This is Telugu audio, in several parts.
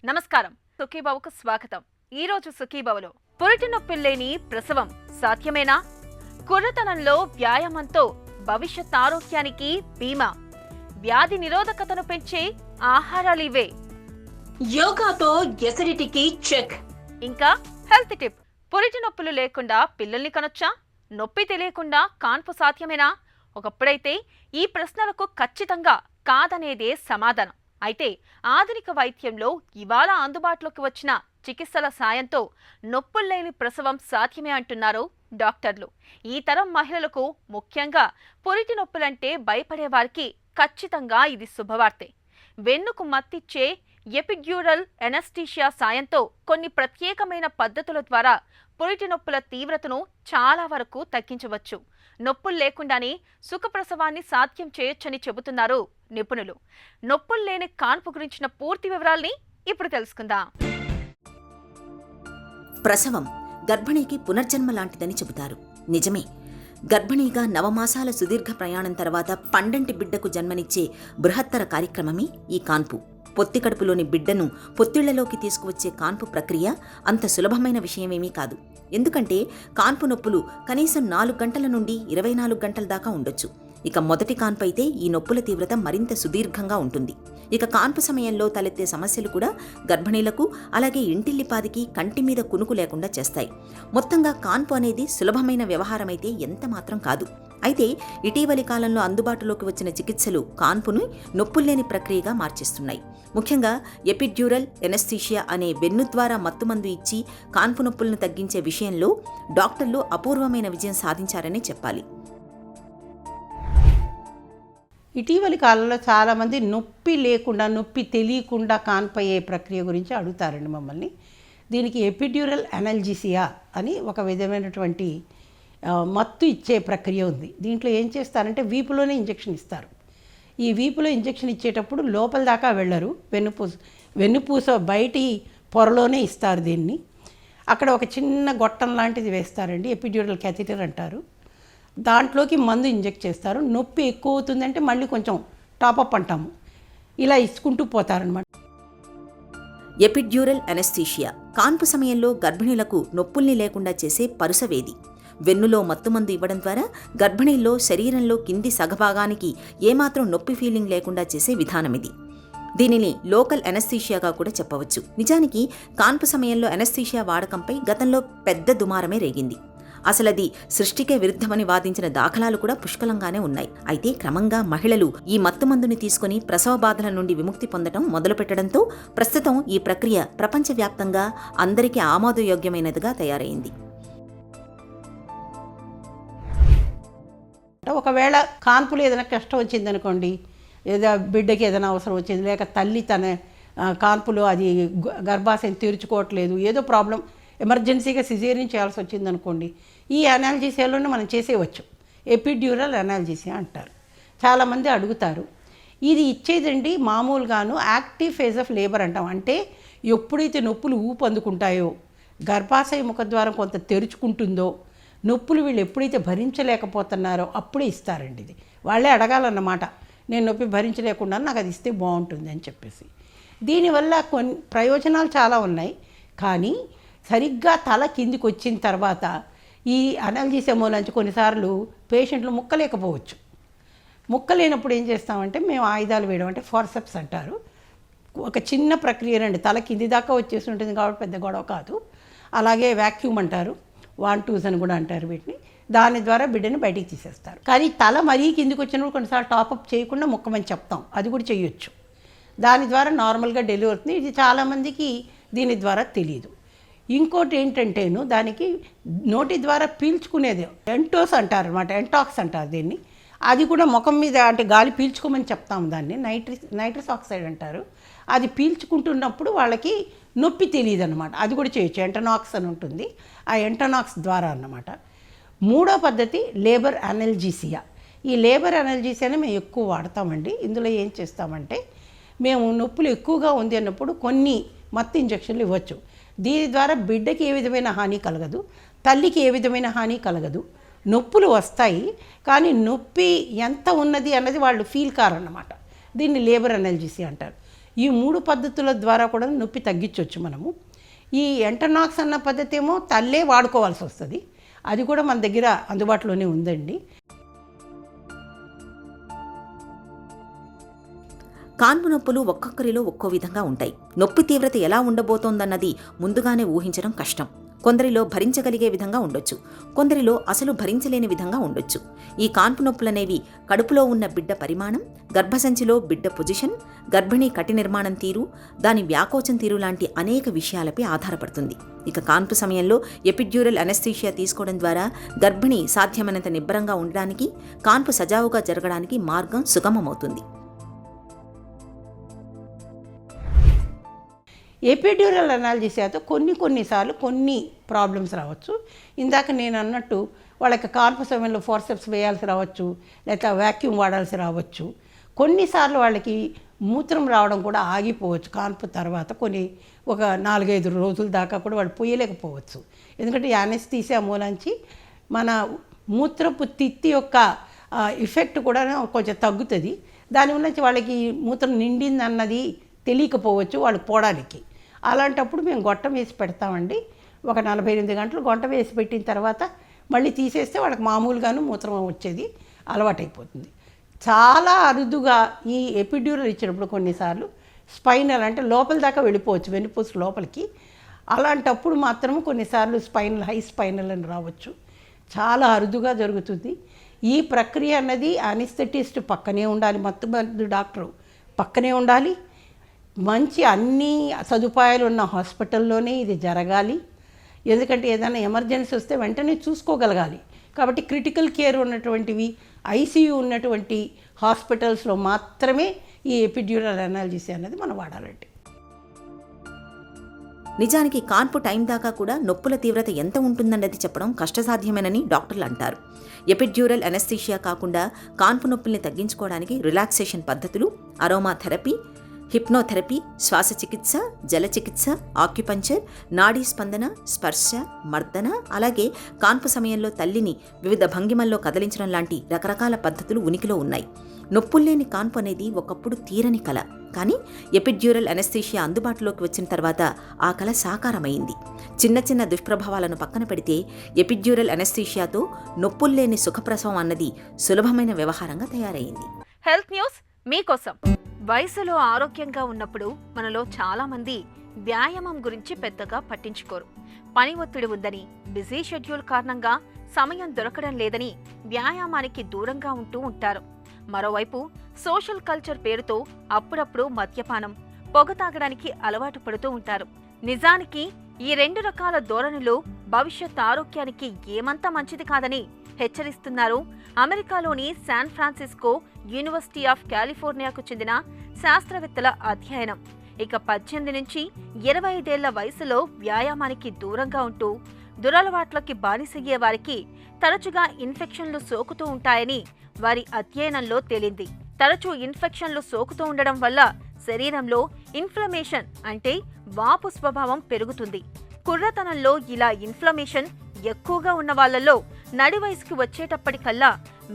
నమస్కారం, సుఖీబావుకు స్వాగతం. ఈ రోజు సుఖీబావులో పురిటి నొప్పులు లేని ప్రసవం సాధ్యమేనా? కుర్రతనంలో వ్యాయామంతో భవిష్యత్ ఆరోగ్యానికి బీమా, వ్యాధి నిరోధకతను పెంచే ఆహారాలు ఇవే, యోగాతో ఎసిడిటీకి చెక్, ఇంకా హెల్త్ టిప్. పురిటి నొప్పులు లేకుండా పిల్లల్ని కనొచ్చా? నొప్పి తెలియకుండా కాన్పు సాధ్యమేనా? ఒకప్పుడైతే ఈ ప్రశ్నలకు ఖచ్చితంగా కాదనేదే సమాధానం. అయితే ఆధునిక వైద్యంలో ఇవాళ అందుబాటులోకి వచ్చిన చికిత్సల సాయంతో నొప్పులు లేని ప్రసవం సాధ్యమే అంటున్నారు డాక్టర్లు. ఈ తరం మహిళలకు, ముఖ్యంగా పురిటి నొప్పులంటే భయపడే వారికి ఖచ్చితంగా ఇది శుభవార్తే. వెన్నుకు మత్తిచ్చే ఎపిడ్యూరల్ ఎనస్థీషియా సాయంతో కొన్ని ప్రత్యేకమైన పద్ధతుల ద్వారా పురిటి నొప్పుల తీవ్రతను చాలా వరకు తగ్గించవచ్చు. నొప్పులు లేకుండానే సుఖప్రసవాన్ని సాధ్యం చేయొచ్చని చెబుతున్నారు నిపుణులు. నొప్పులు లేని కాన్పు గురించిన పూర్తి వివరాల్ని ఇప్పుడు తెలుసుకుందాం. ప్రసవం గర్భిణీకి పునర్జన్మ లాంటిదని చెబుతారు. నిజమే. గర్భిణీగా నవమాసాల సుదీర్ఘ ప్రయాణం తర్వాత పండంటి బిడ్డకు జన్మనిచ్చే బృహత్తర కార్యక్రమమే ఈ కాన్పు. పొత్తి కడుపులోని బిడ్డను పొత్తిళ్లలోకి తీసుకువచ్చే కాన్పు ప్రక్రియ అంత సులభమైన విషయమేమీ కాదు. ఎందుకంటే కాన్పు నొప్పులు కనీసం 4 గంటల నుండి 24 గంటల దాకా ఉండొచ్చు. ఇక మొదటి కాన్పు అయితే ఈ నొప్పుల తీవ్రత మరింత సుదీర్ఘంగా ఉంటుంది. ఇక కాన్పు సమయంలో తలెత్తే సమస్యలు కూడా గర్భిణీలకు, అలాగే ఇంటిల్లిపాదికి కంటి మీద కునుకు లేకుండా చేస్తాయి. మొత్తంగా కాన్పు అనేది సులభమైన వ్యవహారమైతే ఎంత మాత్రం కాదు. అయితే ఇటీవలి కాలంలో అందుబాటులోకి వచ్చిన చికిత్సలు కాన్పును నొప్పుల్లేని ప్రక్రియగా మార్చేస్తున్నాయి. ముఖ్యంగా ఎపిడ్యూరల్ ఎనస్థీషియా అనే వెన్ను ద్వారా మత్తుమందు ఇచ్చి కాన్పు నొప్పులను తగ్గించే విషయంలో డాక్టర్లు అపూర్వమైన విజయం సాధించారనే చెప్పాలి. ఇటీవలి కాలంలో చాలామంది నొప్పి లేకుండా, నొప్పి తెలియకుండా కాన్పయ్యే ప్రక్రియ గురించి అడుగుతారండి మమ్మల్ని. దీనికి ఎపిడ్యూరల్ అనల్జీసియా అని ఒక విధమైనటువంటి మత్తు ఇచ్చే ప్రక్రియ ఉంది. దీంట్లో ఏం చేస్తారంటే వీపులోనే ఇంజెక్షన్ ఇస్తారు. ఈ వీపులో ఇంజెక్షన్ ఇచ్చేటప్పుడు లోపల దాకా వెళ్ళరు, వెన్నుపూస బయటి పొరలోనే ఇస్తారు దీన్ని. అక్కడ ఒక చిన్న గొట్టం లాంటిది వేస్తారండి, ఎపిడ్యూరల్ క్యాథెటర్ అంటారు. దాంట్లోకి మందు ఇంజెక్ట్ చేస్తారు. నొప్పి ఎక్కువ అవుతుందంటే మళ్ళీ కొంచెం టాపప్ అంటాము, ఇలా ఇచ్చుకుంటూ పోతారనమాట. ఎపిడ్యూరల్ అనస్థీషియా కాన్పు సమయంలో గర్భిణీలకు నొప్పుల్ని లేకుండా చేసే పరుసవేది. వెన్నులో మత్తుమందు ఇవ్వడం ద్వారా గర్భిణీల్లో శరీరంలో కింది సగభాగానికి ఏమాత్రం నొప్పి ఫీలింగ్ లేకుండా చేసే విధానమిది. దీనిని లోకల్ అనస్థీషియాగా కూడా చెప్పవచ్చు. నిజానికి కాన్పు సమయంలో అనస్థీషియా వాడకంపై గతంలో పెద్ద దుమారమే రేగింది. అసలది సృష్టికే విరుద్ధమని వాదించిన దాఖలాలు కూడా పుష్కలంగానే ఉన్నాయి. అయితే క్రమంగా మహిళలు ఈ మత్తుమందుని తీసుకుని ప్రసవ బాధల నుండి విముక్తి పొందడం మొదలుపెట్టడంతో ప్రస్తుతం ఈ ప్రక్రియ ప్రపంచవ్యాప్తంగా అందరికీ ఆమోదయోగ్యమైనదిగా తయారైంది. ఒకవేళ కాన్పులో ఏదైనా కష్టం వచ్చిందనుకోండి, ఏదో బిడ్డకి ఏదైనా అవసరం వచ్చింది, లేక తల్లి తన కాన్పులో అది గర్భాశయం తీర్చుకోవట్లేదు, ఏదో ప్రాబ్లం ఎమర్జెన్సీగా సిజేరియన్ చేయాల్సి వచ్చిందనుకోండి, ఈ అనాల్జీసియాలోనే మనం చేసేయవచ్చు. ఎపిడ్యూరల్ అనాల్జీసియా అంటారు. చాలామంది అడుగుతారు. ఇది ఇచ్చేదండి మామూలుగాను యాక్టివ్ ఫేజ్ ఆఫ్ లేబర్ అంటాం. అంటే ఎప్పుడైతే నొప్పులు ఊపందుకుంటాయో, గర్భాశయ ముఖద్వారం కొంత తెరుచుకుంటుందో, నొప్పులు వీళ్ళు ఎప్పుడైతే భరించలేకపోతున్నారో అప్పుడే ఇస్తారండి. ఇది వాళ్ళే అడగాలన్నమాట, నేను నొప్పి భరించలేకుండా నాకు అది ఇస్తే బాగుంటుంది అని చెప్పేసి. దీనివల్ల కొన్ని ప్రయోజనాలు చాలా ఉన్నాయి. కానీ సరిగ్గా తల కిందికి వచ్చిన తర్వాత ఈ అనల్జీసియా మూలంచి కొన్నిసార్లు పేషెంట్లు ముక్కలేకపోవచ్చు. ముక్కలేనప్పుడు ఏం చేస్తామంటే మేము ఆయుధాలు వేయడం, అంటే ఫోర్సెప్స్ అంటారు. ఒక చిన్న ప్రక్రియ రండి, తల కింది దాకా వచ్చేసి ఉంటుంది కాబట్టి పెద్ద గొడవ కాదు. అలాగే వ్యాక్యూమ్ అంటారు, 1-2s అని కూడా అంటారు వీటిని. దాని ద్వారా బిడ్డని బయటికి తీసేస్తారు. కానీ తల మరీ కిందికి వచ్చినప్పుడు కొన్నిసార్లు టాపప్ చేయకుండా ముక్కమని చెప్తాం, అది కూడా చేయొచ్చు. దాని ద్వారా నార్మల్గా డెలివరీ అవుతుంది. ఇది చాలామందికి దీని ద్వారా తెలియదు. ఇంకోటి ఏంటంటేను, దానికి నోటి ద్వారా పీల్చుకునేది ఎంటోస్ అంటారు అనమాట, ఎంటాక్స్ అంటారు దీన్ని. అది కూడా ముఖం మీద, అంటే గాలి పీల్చుకోమని చెప్తాము దాన్ని, నైట్రస్ ఆక్సైడ్ అంటారు. అది పీల్చుకుంటున్నప్పుడు వాళ్ళకి నొప్పి తెలియదు అనమాట, అది కూడా చేయొచ్చు. ఎంటనాక్స్ అని ఉంటుంది, ఆ ఎంటనాక్స్ ద్వారా అన్నమాట. మూడో పద్ధతి లేబర్ అనల్జీసియా. ఈ లేబర్ అనల్జీసియాని మేము ఎక్కువ వాడతామండి. ఇందులో ఏం చేస్తామంటే, మేము నొప్పులు ఎక్కువగా ఉంది అన్నప్పుడు కొన్ని మత్తు ఇంజెక్షన్లు ఇవ్వచ్చు. దీని ద్వారా బిడ్డకి ఏ విధమైన హాని కలగదు, తల్లికి ఏ విధమైన హాని కలగదు. నొప్పులు వస్తాయి కానీ నొప్పి ఎంత ఉన్నది అన్నది వాళ్ళు ఫీల్ కారన్నమాట. దీన్ని లేబర్ అనల్జీసియా అంటారు. ఈ 3 పద్ధతుల ద్వారా కూడా నొప్పి తగ్గించవచ్చు మనము. ఈ ఎంటర్నాక్స్ అన్న పద్ధతి ఏమో తల్లే వాడుకోవాల్సి వస్తుంది. అది కూడా మన దగ్గర అందుబాటులోనే ఉందండి. కాన్పు నొప్పులు ఒక్కొక్కరిలో ఒక్కో విధంగా ఉంటాయి. నొప్పి తీవ్రత ఎలా ఉండబోతోందన్నది ముందుగానే ఊహించడం కష్టం. కొందరిలో భరించగలిగే విధంగా ఉండొచ్చు, కొందరిలో అసలు భరించలేని విధంగా ఉండొచ్చు. ఈ కాన్పు నొప్పులనేవి కడుపులో ఉన్న బిడ్డ పరిమాణం, గర్భసంచిలో బిడ్డ పొజిషన్, గర్భిణీ కటి నిర్మాణం తీరు, దాని వ్యాకోచం తీరు లాంటి అనేక విషయాలపై ఆధారపడుతుంది. ఇక కాన్పు సమయంలో ఎపిడ్యూరల్ అనెస్థీషియా తీసుకోవడం ద్వారా గర్భిణి సాధ్యమైనంత నిబ్బరంగా ఉండడానికి, కాన్పు సజావుగా జరగడానికి మార్గం సుగమమవుతుంది. ఎపిడ్యూరల్ అనాల్జీసియాతో కొన్నిసార్లు కొన్ని ప్రాబ్లమ్స్ రావచ్చు. ఇందాక నేను అన్నట్టు వాళ్ళకి కాన్పు సమయంలో ఫోర్సెప్స్ వేయాల్సి రావచ్చు, లేకపోతే వ్యాక్యూమ్ వాడాల్సి రావచ్చు. కొన్నిసార్లు వాళ్ళకి మూత్రం రావడం కూడా ఆగిపోవచ్చు. కాన్పు తర్వాత ఒక 4-5 రోజుల దాకా కూడా వాళ్ళు పోయలేకపోవచ్చు. ఎందుకంటే యానెస్థీసియా మూలంచి మన మూత్రపు తిత్తి యొక్క ఎఫెక్ట్ కూడా కొంచెం తగ్గుతుంది. దాని నుంచి వాళ్ళకి మూత్రం నిండిందన్నది తెలియకపోవచ్చు వాళ్ళకి పోవడానికి. అలాంటప్పుడు మేము గొట్టం వేసి పెడతామండి. ఒక 48 గంటలు గొట్టం వేసి పెట్టిన తర్వాత మళ్ళీ తీసేస్తే వాళ్ళకి మామూలుగాను మూత్రం వచ్చేది అలవాటైపోతుంది. చాలా అరుదుగా ఈ ఎపిడ్యూరల్ ఇచ్చినప్పుడు కొన్నిసార్లు స్పైనల్ అంటే లోపల దాకా వెళ్ళిపోవచ్చు, వెన్నుపూస లోపలికి. అలాంటప్పుడు మాత్రం కొన్నిసార్లు హై స్పైనల్ అని రావచ్చు. చాలా అరుదుగా జరుగుతుంది. ఈ ప్రక్రియ అన్నది అనెస్థెటిస్ట్ పక్కనే ఉండాలి, మత్తుమందు డాక్టరు పక్కనే ఉండాలి. మంచి అన్ని సదుపాయాలు ఉన్న హాస్పిటల్లోనే ఇది జరగాలి. ఎందుకంటే ఏదైనా ఎమర్జెన్సీ వస్తే వెంటనే చూసుకోగలగాలి. కాబట్టి క్రిటికల్ కేర్ ఉన్నటువంటివి, ఐసీయూ ఉన్నటువంటి హాస్పిటల్స్లో మాత్రమే ఈ ఎపిడ్యూరల్ అనాల్జీసియా అనేది మనం వాడాలండి. నిజానికి కాన్పు టైం దాకా కూడా నొప్పుల తీవ్రత ఎంత ఉంటుందన్నది చెప్పడం కష్టసాధ్యమేనని డాక్టర్లు అంటారు. ఎపిడ్యూరల్ అనెస్థీషియా కాకుండా కాన్పు నొప్పుల్ని తగ్గించుకోవడానికి రిలాక్సేషన్ పద్ధతులు, అరోమా థెరపీ, హిప్నోథెరపీ, శ్వాస చికిత్స, జల చికిత్స, ఆక్యుపంచర్, నాడీ స్పందన, స్పర్శ, మర్దన, అలాగే కాన్పు సమయంలో తల్లిని వివిధ భంగిమల్లో కదిలించడం లాంటి రకరకాల పద్ధతులు ఉనికిలో ఉన్నాయి. నొప్పుల్లేని కాన్పు అనేది ఒకప్పుడు తీరని కల. కానీ ఎపిడ్యూరల్ అనెస్థీషియా అందుబాటులోకి వచ్చిన తర్వాత ఆ కల సాకారమైంది. చిన్న చిన్న దుష్ప్రభావాలను పక్కన పెడితే ఎపిడ్యూరల్ అనెస్థీషియాతో నొప్పుల్లేని సుఖప్రసవం అన్నది సులభమైన వ్యవహారంగా తయారైంది. హెల్త్ న్యూస్ మీకోసం. వయసులో ఆరోగ్యంగా ఉన్నప్పుడు మనలో చాలా మంది వ్యాయామం గురించి పెద్దగా పట్టించుకోరు. పని ఒత్తిడి ఉందని, బిజీ షెడ్యూల్ కారణంగా సమయం దొరకడం లేదని వ్యాయామానికి దూరంగా ఉంటూ ఉంటారు. మరోవైపు సోషల్ కల్చర్ పేరుతో అప్పుడప్పుడు మద్యపానం, పొగ తాగడానికి అలవాటు పడుతూ ఉంటారు. నిజానికి ఈ 2 రకాల ధోరణులు భవిష్యత్ ఆరోగ్యానికి ఏమంత మంచిది కాదని హెచ్చరిస్తున్నారు అమెరికాలోని శాన్ ఫ్రాన్సిస్కో యూనివర్సిటీ ఆఫ్ కాలిఫోర్నియాకు చెందిన శాస్త్రవేత్తల అధ్యయనం. ఇక 18 నుంచి 25 ఏళ్ల వయసులో వ్యాయామానికి దూరంగా ఉంటూ దురలవాట్లకి బానిసయ్యే వారికి తరచుగా ఇన్ఫెక్షన్లు సోకుతూ ఉంటాయని వారి అధ్యయనంలో తేలింది. తరచూ ఇన్ఫెక్షన్లు సోకుతూ ఉండడం వల్ల శరీరంలో ఇన్ఫ్లమేషన్ అంటే వాపు స్వభావం పెరుగుతుంది. కుర్రతనంలో ఇలా ఇన్ఫ్లమేషన్ ఎక్కువగా ఉన్న వాళ్లలో నడి వయసుకి వచ్చేటప్పటికల్లా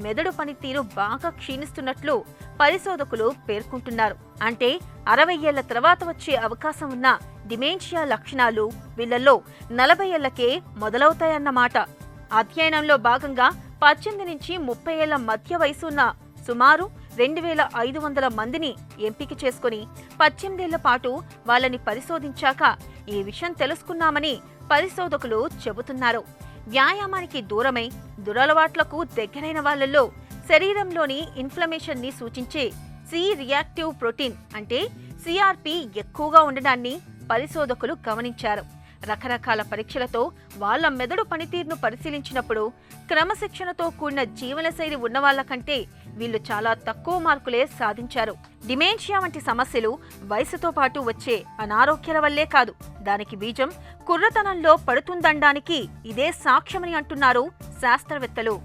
మెదడు పనితీరు బాగా క్షీణిస్తున్నట్లు పరిశోధకులు పేర్కొంటున్నారు. అంటే 60 ఏళ్ల తర్వాత వచ్చే అవకాశం ఉన్న డిమెన్షియా లక్షణాలు వీళ్లలో 40 ఏళ్లకే మొదలవుతాయన్నమాట. అధ్యయనంలో భాగంగా 18 నుంచి 30 ఏళ్ల మధ్య వయసు ఉన్న సుమారు 2500 మందిని ఎంపిక చేసుకుని 18 ఏళ్ల పాటు వాళ్ళని పరిశోధించాక ఈ విషయం తెలుసుకున్నామని పరిశోధకులు చెబుతున్నారు. వ్యాయామానికి దూరమై దురలవాట్లకు దగ్గరైన వాళ్లలో శరీరంలోని ఇన్ఫ్లమేషన్ ని సూచించే సి రియాక్టివ్ ప్రోటీన్ అంటే సిఆర్పి ఎక్కువగా ఉండడాన్ని పరిశోధకులు గమనించారు. రకరకాల పరీక్షలతో వాళ్ల మెదడు పనితీరును పరిశీలించినప్పుడు క్రమశిక్షణతో కూడిన జీవనశైలి ఉన్నవాళ్ల కంటే వీళ్లు చాలా తక్కువ మార్కులే సాధించారు. డిమెన్షియా వంటి సమస్యలు వయసుతో పాటు వచ్చే అనారోగ్యాల వల్లే కాదు, దానికి బీజం కుర్రతనంలో పడుతుందనడానికి ఇదే సాక్ష్యమని అంటున్నారు శాస్త్రవేత్తలు.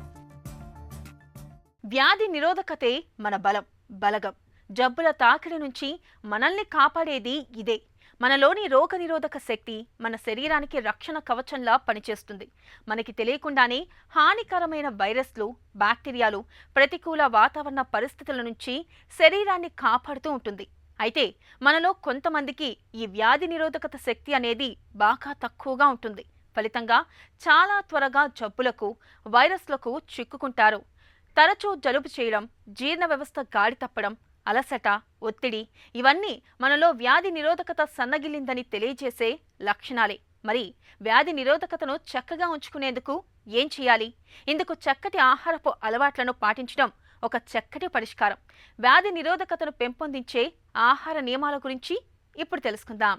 వ్యాధి నిరోధకతే మన బలగం. జబ్బుల తాకిడి నుంచి మనల్ని కాపాడేది ఇదే. మనలోని రోగనిరోధక శక్తి మన శరీరానికి రక్షణ కవచంలా పనిచేస్తుంది. మనకి తెలియకుండానే హానికరమైన వైరస్లు, బ్యాక్టీరియాలు, ప్రతికూల వాతావరణ పరిస్థితుల నుంచి శరీరాన్ని కాపాడుతూ ఉంటుంది. అయితే మనలో కొంతమందికి ఈ వ్యాధి నిరోధకత శక్తి అనేది బాగా తక్కువగా ఉంటుంది. ఫలితంగా చాలా త్వరగా జబ్బులకు, వైరస్లకు చిక్కుకుంటారు. తరచూ జలుబు చేయడం, జీర్ణ వ్యవస్థ గాడి తప్పడం, అలసట, ఒత్తిడి ఇవన్నీ మనలో వ్యాధి నిరోధకత సన్నగిల్లిందని తెలియజేసే లక్షణాలే. మరి వ్యాధి నిరోధకతను చక్కగా ఉంచుకునేందుకు ఏం చేయాలి? ఇందుకు చక్కటి ఆహారపు అలవాట్లను పాటించడం ఒక చక్కటి పరిష్కారం. వ్యాధి నిరోధకతను పెంపొందించే ఆహార నియమాల గురించి ఇప్పుడు తెలుసుకుందాం.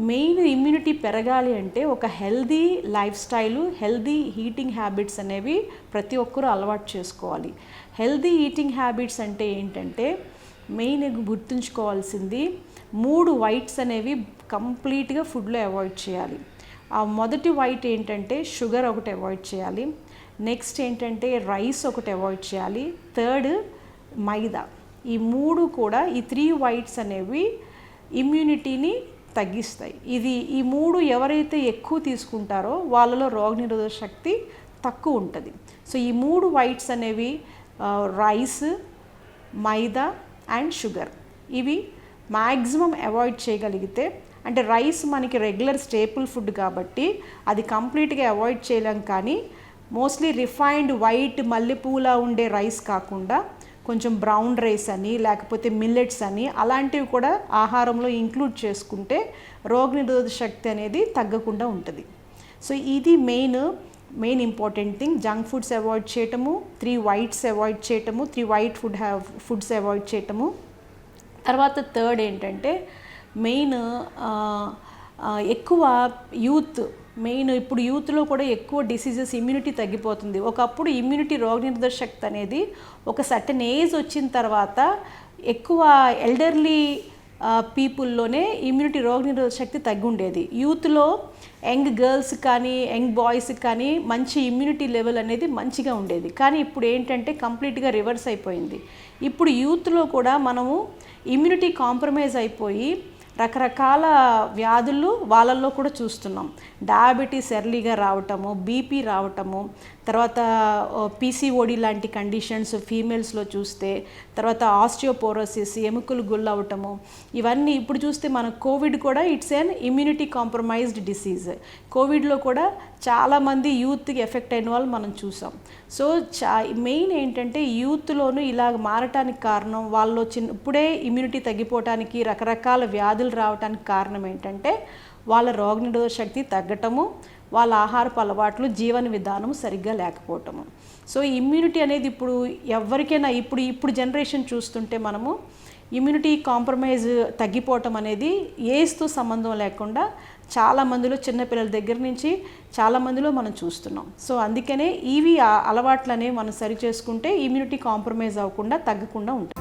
మెయిన్ ఇమ్యూనిటీ పెరగాలి అంటే ఒక healthy life style, healthy eating habits అనేవి ప్రతి ఒక్కరూ అలవాటు చేసుకోవాలి. హెల్దీ ఈటింగ్ హ్యాబిట్స్ అంటే ఏంటంటే మెయిన్ గుర్తుంచుకోవాల్సింది 3 వైట్స్ అనేవి కంప్లీట్గా ఫుడ్లో అవాయిడ్ చేయాలి. ఆ మొదటి వైట్ ఏంటంటే షుగర్ ఒకటి అవాయిడ్ చేయాలి. నెక్స్ట్ ఏంటంటే రైస్ ఒకటి అవాయిడ్ చేయాలి. థర్డ్ మైదా. ఈ 3 కూడా ఈ 3 వైట్స్ అనేవి ఇమ్యూనిటీని తగ్గిస్తాయి. ఈ 3 ఎవరైతే ఎక్కువ తీసుకుంటారో వాళ్ళలో రోగనిరోధక శక్తి తక్కువ ఉంటుంది. సో ఈ 3 వైట్స్ అనేవి రైస్, మైదా అండ్ షుగర్. ఇవి మ్యాక్సిమం అవాయిడ్ చేయగలిగితే, అంటే రైస్ మనకి రెగ్యులర్ స్టేపుల్ ఫుడ్ కాబట్టి అది కంప్లీట్గా అవాయిడ్ చేయలేం. కానీ మోస్ట్లీ రిఫైన్డ్ వైట్ మల్లెపూలా ఉండే రైస్ కాకుండా కొంచెం బ్రౌన్ రైస్ అని, లేకపోతే మిల్లెట్స్ అని అలాంటివి కూడా ఆహారంలో ఇంక్లూడ్ చేసుకుంటే రోగనిరోధక శక్తి అనేది తగ్గకుండా ఉంటుంది. సో ఇది main important thing. Junk foods avoid చేయటము, 3 వైట్స్ అవాయిడ్ చేయటము, 3 వైట్ ఫుడ్స్ అవాయిడ్ చేయటము. తర్వాత థర్డ్ ఏంటంటే మెయిన్ ఎక్కువ ఇప్పుడు యూత్లో కూడా ఎక్కువ డిసీజెస్, ఇమ్యూనిటీ తగ్గిపోతుంది. ఒకప్పుడు ఇమ్యూనిటీ రోగనిరోధక శక్తి అనేది ఒక సర్టెన్ ఏజ్ వచ్చిన తర్వాత ఎక్కువ ఎల్డర్లీ పీపుల్లోనే ఇమ్యూనిటీ రోగనిరోధక శక్తి తగ్గి ఉండేది. యూత్లో యంగ్ గర్ల్స్ కానీ యంగ్ బాయ్స్ కానీ మంచి ఇమ్యూనిటీ లెవెల్ అనేది మంచిగా ఉండేది. కానీ ఇప్పుడు ఏంటంటే కంప్లీట్గా రివర్స్ అయిపోయింది. ఇప్పుడు యూత్లో కూడా మనము ఇమ్యూనిటీ కాంప్రమైజ్ అయిపోయి రకరకాల వ్యాధులు వాళ్ళల్లో కూడా చూస్తున్నాం. డయాబెటీస్ ఎర్లీగా రావటము, బీపీ రావటము, తర్వాత పీసీఓడి లాంటి కండిషన్స్ ఫీమేల్స్లో చూస్తే, తర్వాత ఆస్టియోపోరోసిస్, ఎముకలు గుల్లవటము, ఇవన్నీ ఇప్పుడు చూస్తే మన కోవిడ్ కూడా it's an immunity compromised disease. కోవిడ్లో కూడా చాలామంది యూత్కి ఎఫెక్ట్ అయిన వాళ్ళు మనం చూసాం. సో మెయిన్ ఏంటంటే యూత్లోనూ ఇలాగ మారటానికి కారణం, వాళ్ళు ఇప్పుడే ఇమ్యూనిటీ తగ్గిపోవటానికి, రకరకాల వ్యాధులు రావడానికి కారణం ఏంటంటే వాళ్ళ రోగనిరోధక శక్తి తగ్గటము, వాళ్ళ ఆహారపు అలవాట్లు, జీవన విధానం సరిగ్గా లేకపోవటము. సో ఇమ్యూనిటీ అనేది ఇప్పుడు ఎవరికైనా ఇప్పుడు జనరేషన్ చూస్తుంటే మనము ఇమ్యూనిటీ కాంప్రమైజ్ తగ్గిపోవటం అనేది ఏజ్తో సంబంధం లేకుండా చాలామందిలో, చిన్నపిల్లల దగ్గర నుంచి చాలామందిలో మనం చూస్తున్నాం. సో అందుకనే ఇవి అలవాట్లు అనేవి మనం సరి చేసుకుంటే ఇమ్యూనిటీ కాంప్రమైజ్ అవ్వకుండా తగ్గకుండా ఉంటాయి.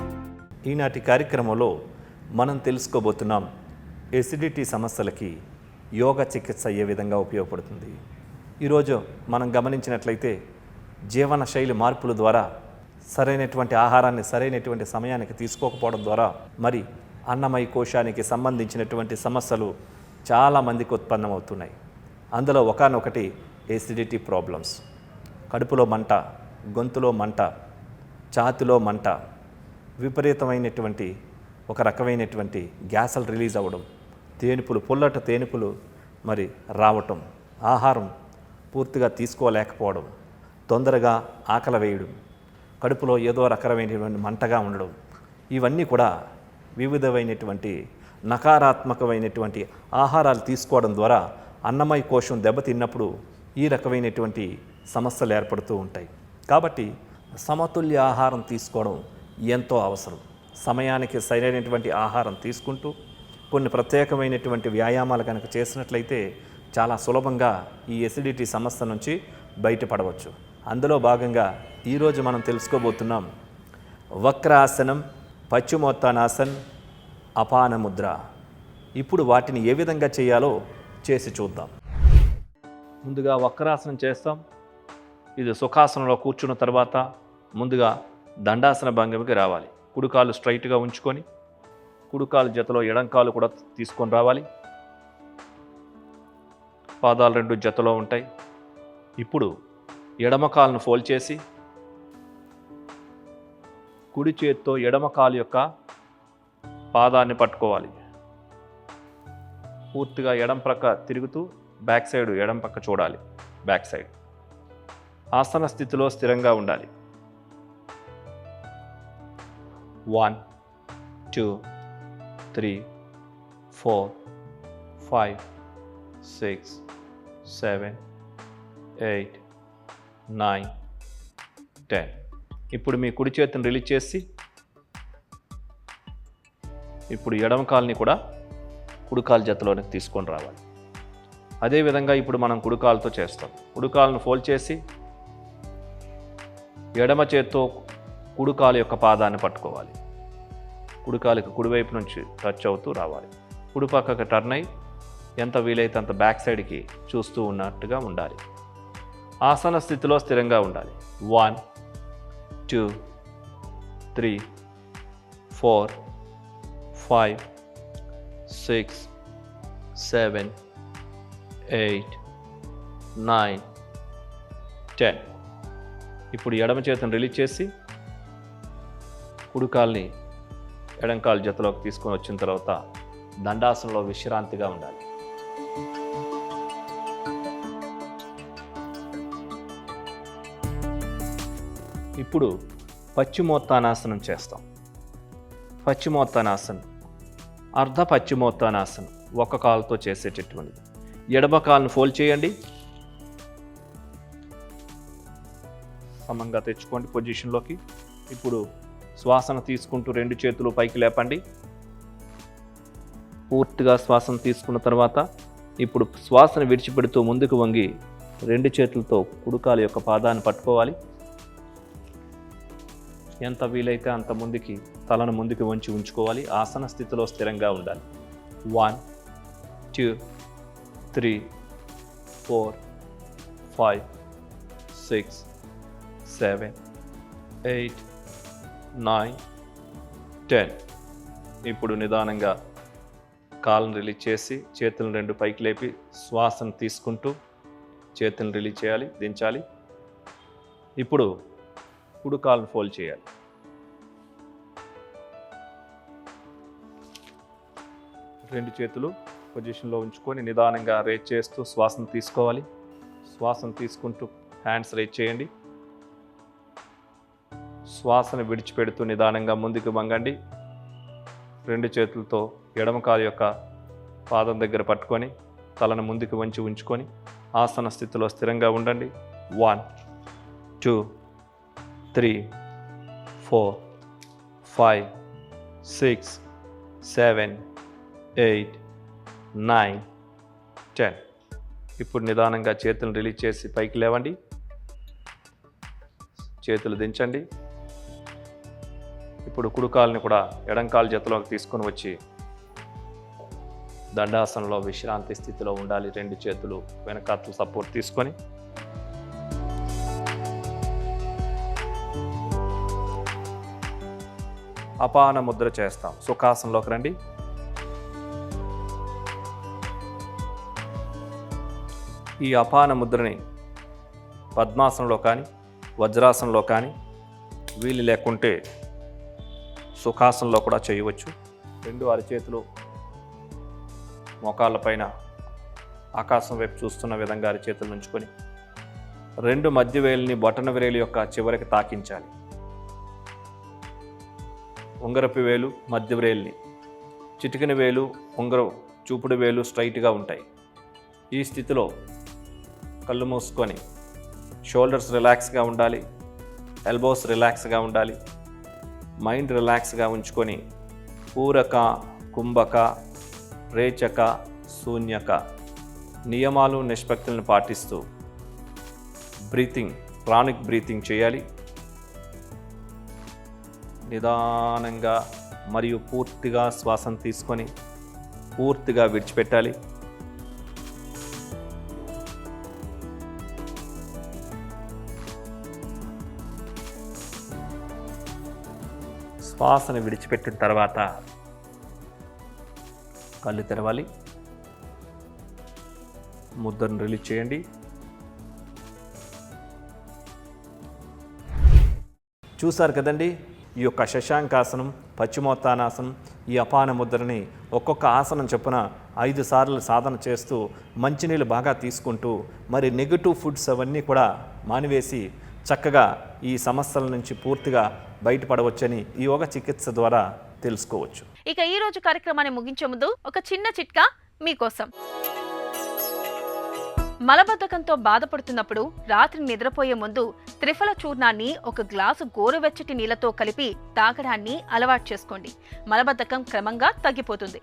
ఈనాటి కార్యక్రమంలో మనం తెలుసుకోబోతున్నాం ఎసిడిటీ సమస్యలకి యోగా చికిత్స ఏ విధంగా ఉపయోగపడుతుంది. ఈరోజు మనం గమనించినట్లయితే జీవన శైలి మార్పుల ద్వారా, సరైనటువంటి ఆహారాన్ని సరైనటువంటి సమయానికి తీసుకోకపోవడం ద్వారా మరి అన్నమయ కోశానికి సంబంధించినటువంటి సమస్యలు చాలామందికి ఉత్పన్నమవుతున్నాయి. అందులో ఒకనొకటి ఎసిడిటీ ప్రాబ్లమ్స్. కడుపులో మంట, గొంతులో మంట, ఛాతిలో మంట, విపరీతమైనటువంటి ఒక రకమైనటువంటి గ్యాసులు రిలీజ్ అవ్వడం, పుల్లట తేనుపులు మరి రావటం, ఆహారం పూర్తిగా తీసుకోలేకపోవడం, తొందరగా ఆకలి వేయడం, కడుపులో ఏదో రకమైనటువంటి మంటగా ఉండడం, ఇవన్నీ కూడా వివిధమైనటువంటి నకారాత్మకమైనటువంటి ఆహారాలు తీసుకోవడం ద్వారా అన్నమయ కోశం దెబ్బతిన్నప్పుడు ఈ రకమైనటువంటి సమస్యలు ఏర్పడుతూ ఉంటాయి. కాబట్టి సమతుల్య ఆహారం తీసుకోవడం ఎంతో అవసరం. సమయానికి సరైనటువంటి ఆహారం తీసుకుంటూ కొన్ని ప్రత్యేకమైనటువంటి వ్యాయామాలు కనుక చేసినట్లయితే చాలా సులభంగా ఈ ఎసిడిటీ సమస్య నుంచి బయటపడవచ్చు. అందులో భాగంగా ఈరోజు మనం తెలుసుకోబోతున్నాం వక్రాసనం, పశ్చిమోత్తానాసన్, అపాన ముద్ర. ఇప్పుడు వాటిని ఏ విధంగా చేయాలో చేసి చూద్దాం. ముందుగా వక్రాసనం చేస్తాం. ఇది సుఖాసనంలో కూర్చున్న తర్వాత ముందుగా దండాసన భంగిమకి రావాలి. కుడికాలు స్ట్రైట్గా ఉంచుకొని, కుడికాలు జతలో ఎడంకాలు కూడా తీసుకొని రావాలి. పాదాలు 2 జతలో ఉంటాయి. ఇప్పుడు ఎడమ కాలును ఫోల్డ్ చేసి కుడి చేత్తో ఎడమ కాలు యొక్క పాదాన్ని పట్టుకోవాలి. పూర్తిగా ఎడం ప్రక్క తిరుగుతూ బ్యాక్ సైడ్ ఎడం పక్క చూడాలి. బ్యాక్ సైడ్ ఆసన స్థితిలో స్థిరంగా ఉండాలి. 1 2 3 4 5 6 7 8 9 10. ఇప్పుడు మీ కుడి చేతిని రిలీజ్ చేసి ఇప్పుడు ఎడమ కాలుని కూడా కుడి కాలు జతలోనికి తీసుకొని రావాలి. అదేవిధంగా ఇప్పుడు మనం కుడి కాలుతో చేస్తాం. కుడి కాలును ఫోల్డ్ చేసి ఎడమ చేత్తో కుడి కాలు యొక్క పాదాన్ని పట్టుకోవాలి. కుడి కాలుకి కుడివైపు నుంచి టచ్ అవుతూ రావాలి. కుడి పక్కకి టర్న్ అయ్యి ఎంత వీలైతే అంత బ్యాక్ సైడ్కి చూస్తూ ఉన్నట్టుగా ఉండాలి. ఆసన స్థితిలో స్థిరంగా ఉండాలి. 1 2 3 4 5 6 7 8 9 10. ఇప్పుడు ఎడమ చేతిని రిలీజ్ చేసి కుడి కాలుని ఎడం కాలు జతలోకి తీసుకొని వచ్చిన తర్వాత దండాసనంలో విశ్రాంతిగా ఉండాలి. ఇప్పుడు పశ్చిమోత్తానాసనం చేస్తాం. పశ్చిమోత్తానాసనం అర్ధ పశ్చిమోత్తానాసనం ఒక కాలుతో చేసేటటువంటిది. ఎడమ కాలును ఫోల్డ్ చేయండి, సమంగా తెచ్చుకోండి పొజిషన్లోకి. ఇప్పుడు శ్వాసన తీసుకుంటూ రెండు చేతులు పైకి లేపండి. పూర్తిగా శ్వాసను తీసుకున్న తర్వాత ఇప్పుడు శ్వాసను విడిచిపెడుతూ ముందుకు వంగి రెండు చేతులతో కుడికాలు యొక్క పాదాన్ని పట్టుకోవాలి. ఎంత వీలైతే అంత ముందుకి తలను ముందుకు వంచి ఉంచుకోవాలి. ఆసన స్థితిలో స్థిరంగా ఉండాలి. 1 2 3 4 5 6 7 8 9 10. ఇప్పుడు నిదానంగా కాళ్ళను రిలీజ్ చేసి చేతులను రెండు పైకి లేపి శ్వాసను తీసుకుంటూ చేతులను రిలీజ్ చేయాలి, దించాలి. ఇప్పుడు కుడి కాళ్ళను ఫోల్డ్ చేయాలి. రెండు చేతులు పొజిషన్లో ఉంచుకొని నిదానంగా రేజ్ చేస్తూ శ్వాసను తీసుకోవాలి. శ్వాసను తీసుకుంటూ హ్యాండ్స్ రేజ్ చేయండి. శ్వాసను విడిచిపెడుతూ నిదానంగా ముందుకు వంగండి. రెండు చేతులతో ఎడమ కాలు యొక్క పాదం దగ్గర పట్టుకొని తలను ముందుకు వంచి ఉంచుకొని ఆసన స్థితిలో స్థిరంగా ఉండండి. 1 2 3 4 5 6 7 8 9 10. ఇప్పుడు నిదానంగా చేతులను రిలీజ్ చేసి పైకి లేవండి. చేతులు దించండి. ఇప్పుడు కుడికాలుని కూడా ఎడంకాలు జతలోకి తీసుకొని వచ్చి దండాసనంలో విశ్రాంతి స్థితిలో ఉండాలి. రెండు చేతులు వెనకాతలు సపోర్ట్ తీసుకొని అపాన ముద్ర చేస్తాం. సుఖాసనంలోకి రండి. ఈ అపాన ముద్రని పద్మాసనంలో కానీ వజ్రాసనంలో కానీ వీలు లేకుంటే సుఖాసనంలో కూడా చేయవచ్చు. రెండు అరచేతులు మోకాళ్ళపైన ఆకాశం వైపు చూస్తున్న విధంగా అరచేతులు ఉంచుకొని రెండు మధ్య వేలుని బొటన వేలు యొక్క చివరికి తాకించాలి. ఉంగరపు వేలు మధ్య వేలుని, చిటికిన వేలు ఉంగరం చూపుడు వేలు స్ట్రైట్గా ఉంటాయి. ఈ స్థితిలో కళ్ళు మూసుకొని షోల్డర్స్ రిలాక్స్గా ఉండాలి, ఎల్బోస్ రిలాక్స్గా ఉండాలి, మైండ్ రిలాక్స్గా ఉంచుకొని పూరక, కుంభక, రేచక, శూన్యక నియమాలు నిష్పత్తులను పాటిస్తూ బ్రీతింగ్, ప్రాణిక్ బ్రీతింగ్ చేయాలి. నిదానంగా మరియు పూర్తిగా శ్వాసను తీసుకొని పూర్తిగా విడిచిపెట్టాలి. శ్వాసను విడిచిపెట్టిన తర్వాత కళ్ళు తెరవాలి. ముద్రను రిలీజ్ చేయండి. చూసారు కదండి, ఈ యొక్క శశాంకాసనం, పశ్చిమోత్తానాసనం ఈ అపాన ముద్రని ఒక్కొక్క ఆసనం చొప్పున 5 సార్లు సాధన చేస్తూ మంచినీళ్ళు బాగా తీసుకుంటూ మరి నెగిటివ్ ఫుడ్స్ అవన్నీ కూడా మానివేసి చక్కగా ఈ సమస్యల నుంచి పూర్తిగా బయటపడవచ్చని ఈ యోగ చికిత్స ద్వారా తెలుసుకోవచ్చు. ఇక ఈ రోజు కార్యక్రమాన్ని ముగించే ముందు ఒక చిన్న చిట్కా మీకోసం. మలబద్ధకంతో బాధపడుతున్నప్పుడు రాత్రి నిద్రపోయే ముందు త్రిఫల చూర్ణాన్ని ఒక గ్లాసు గోరువెచ్చటి నీళ్లతో కలిపి తాగడాన్ని అలవాటు చేసుకోండి. మలబద్ధకం క్రమంగా తగ్గిపోతుంది.